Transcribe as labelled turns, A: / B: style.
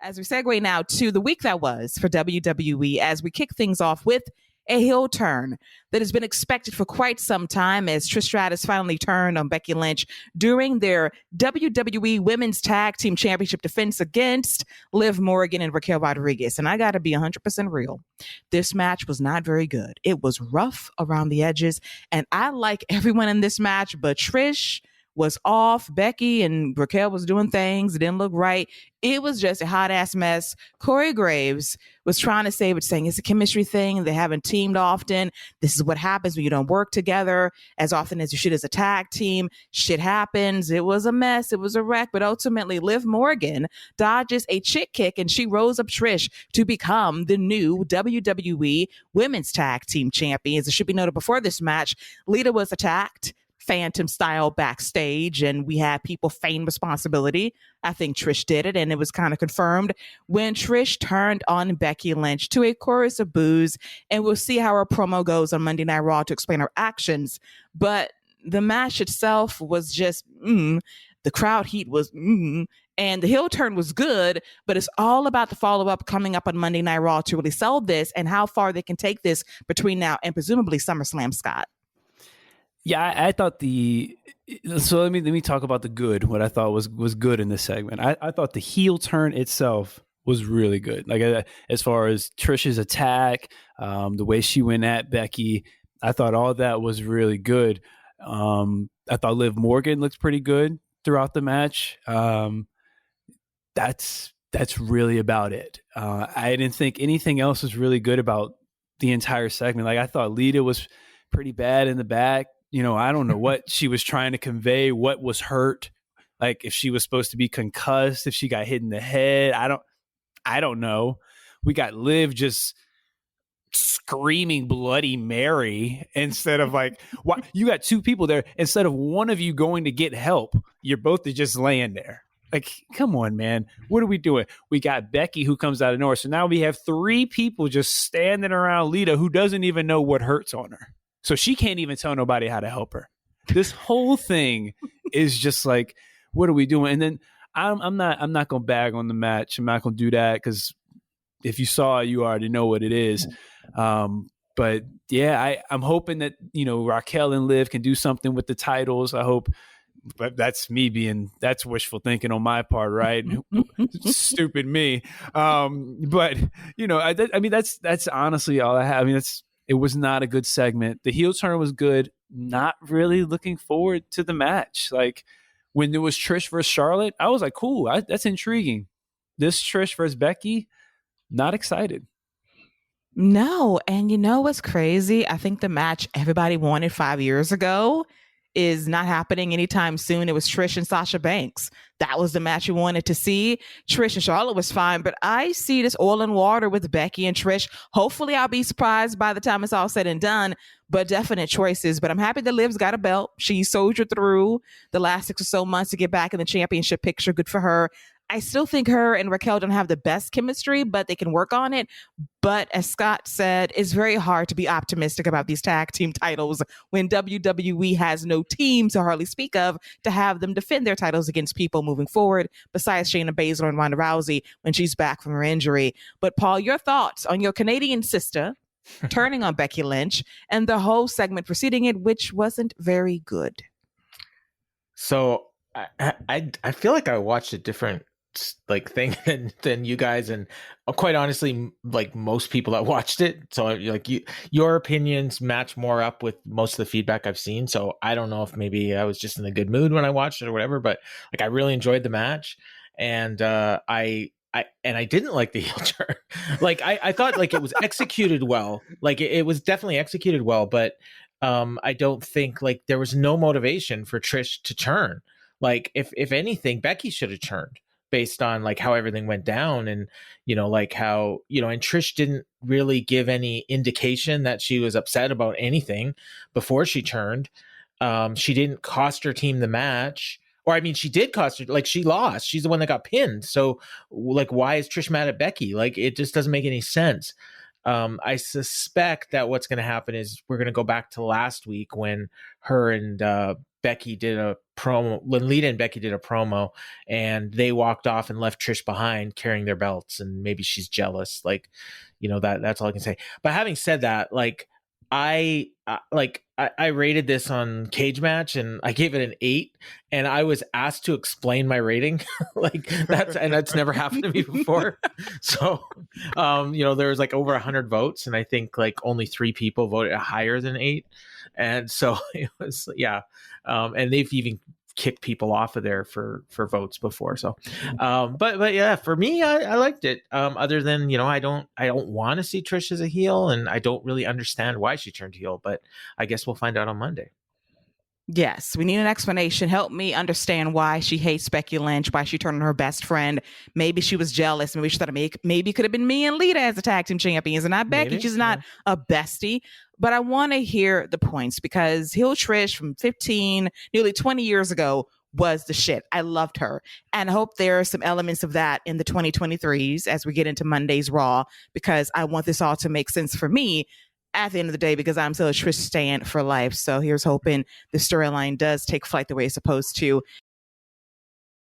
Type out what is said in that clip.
A: As we segue now to the week that was for WWE, as we kick things off with a heel turn that has been expected for quite some time, as Trish Stratus finally turned on Becky Lynch during their WWE Women's Tag Team Championship defense against Liv Morgan and Raquel Rodriguez. And I got to be 100% real. This match was not very good. It was rough around the edges, and I like everyone in this match, but Trish was off. Becky and Raquel was doing things. It didn't look right. It was just a hot ass mess. Corey Graves was trying to save it, saying it's a chemistry thing. They haven't teamed often. This is what happens when you don't work together as often as you should as a tag team. Shit happens. It was a mess. It was a wreck. But ultimately, Liv Morgan dodges a chick kick and she rose up Trish to become the new WWE Women's Tag Team Champions. It should be noted before this match, Lita was attacked Phantom style backstage, and we had people feign responsibility. I think Trish did it, and it was kind of confirmed when Trish turned on Becky Lynch to a chorus of boos, and we'll see how her promo goes on Monday Night Raw to explain her actions. But the match itself was just, the crowd heat was, and the heel turn was good, but it's all about the follow-up coming up on Monday Night Raw to really sell this and how far they can take this between now and presumably SummerSlam, Scott.
B: Yeah, I thought so let me talk about the good, what I thought was good in this segment. I thought the heel turn itself was really good. Like as far as Trish's attack, the way she went at Becky, I thought all that was really good. I thought Liv Morgan looked pretty good throughout the match. That's really about it. I didn't think anything else was really good about the entire segment. Like I thought Lita was pretty bad in the back. You know, I don't know what she was trying to convey, what was hurt, like if she was supposed to be concussed, if she got hit in the head. I don't know. We got Liv just screaming Bloody Mary instead of like, what? You got two people there. Instead of one of you going to get help, you're both just laying there. Like, come on, man. What are we doing? We got Becky who comes out of nowhere. So now we have three people just standing around Lita who doesn't even know what hurts on her. So she can't even tell nobody how to help her. This whole thing is just like, what are we doing? And then I'm not gonna bag on the match. I'm not gonna do that because if you saw it, you already know what it is. But yeah, I'm hoping that Raquel and Liv can do something with the titles. I hope, but that's wishful thinking on my part, right? Stupid me. But I mean that's honestly all I have. I mean it was not a good segment. The heel turn was good. Not really looking forward to the match. Like when there was Trish versus Charlotte, I was like, cool, that's intriguing. This Trish versus Becky, not excited.
A: No, and you know what's crazy? I think the match everybody wanted 5 years ago is not happening anytime soon. It was Trish and Sasha Banks. That was the match you wanted to see. Trish and Charlotte was fine, but I see this oil and water with Becky and Trish. Hopefully I'll be surprised by the time it's all said and done, but definite choices. But I'm happy that Liv's got a belt. She soldiered through the last 6 or so months to get back in the championship picture. Good for her. I still think her and Raquel don't have the best chemistry, but they can work on it. But as Scott said, it's very hard to be optimistic about these tag team titles when WWE has no team to hardly speak of to have them defend their titles against people moving forward, besides Shayna Baszler and Ronda Rousey when she's back from her injury. But Paul, your thoughts on your Canadian sister turning on Becky Lynch and the whole segment preceding it, which wasn't very good.
C: So I feel like I watched a different thing than you guys, and quite honestly, like most people that watched it. So like your opinions match more up with most of the feedback I've seen. So I don't know if maybe I was just in a good mood when I watched it or whatever, but like I really enjoyed the match, and I didn't like the heel turn. Like I thought like it was executed well. Like it was definitely executed well, but I don't think like there was no motivation for Trish to turn. Like if anything, Becky should have turned based on like how everything went down, and like how and Trish didn't really give any indication that she was upset about anything before she turned. She didn't cost her team the match, or I mean she did cost her, like she lost, she's the one that got pinned. So like why is Trish mad at Becky? Like it just doesn't make any sense. I suspect that what's going to happen is we're going to go back to last week when her and Becky did a promo, when Lita and Becky did a promo, and they walked off and left Trish behind carrying their belts, and maybe she's jealous. Like, that's all I can say. But having said that, like, I rated this on Cage Match, and I gave it an 8, and I was asked to explain my rating. Like, that's never happened to me before. So, there was like over 100 votes, and I think like only 3 people voted higher than 8. And so it was, and they've even kicked people off of there for votes before. So, but yeah, for me, I liked it. Other than, I don't want to see Trish as a heel, and I don't really understand why she turned heel, but I guess we'll find out on Monday.
A: Yes, we need an explanation. Help me understand why she hates Becky Lynch, why she turned on her best friend. Maybe she was jealous. Maybe she thought maybe it could have been me and Lita as the tag team champions and not Becky.
C: Maybe,
A: she's not a bestie. But I want to hear the points, because heel Trish from 15, nearly 20 years ago was the shit. I loved her. And I hope there are some elements of that in the 2023s as we get into Monday's Raw, because I want this all to make sense for me at the end of the day, because I'm still a Trish stan for life. So here's hoping the storyline does take flight the way it's supposed to.